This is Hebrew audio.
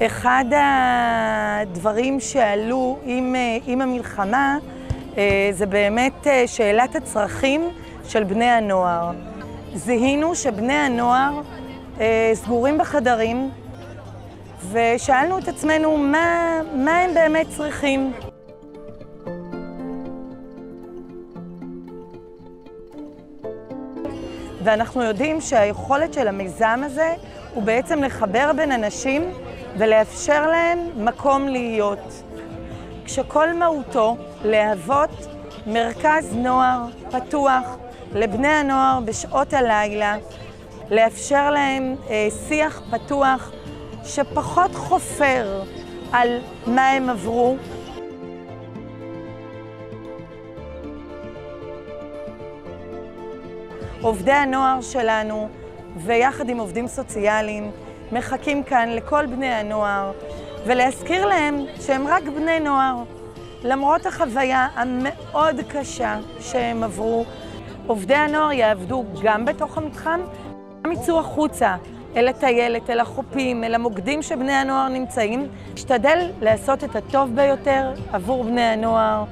אחד הדברים שעלו עם המלחמה זה באמת שאלת הצרכים של בני הנוער. זיהינו שבני הנוער סגורים בחדרים ושאלנו את עצמנו מה הם באמת צריכים. ואנחנו יודעים שהיכולת של המיזם הזה הוא בעצם לחבר בין אנשים ולאפשר להם מקום להיות. כשכל מהותו להוות מרכז נוער פתוח לבני הנוער בשעות הלילה, לאפשר להם שיח פתוח שפחות חופר על מה הם עברו. עובדי הנוער שלנו ויחד עם עובדים סוציאליים מחכים כאן לכל בני הנוער ולהזכיר להם שהם רק בני נוער. למרות החוויה המאוד קשה שהם עברו, עובדי הנוער יעבדו גם בתוך המתחם, גם יצאו החוצה אל הטיילת, אל החופים, אל המוקדים שבני הנוער נמצאים. נשתדל לעשות את הטוב ביותר עבור בני הנוער.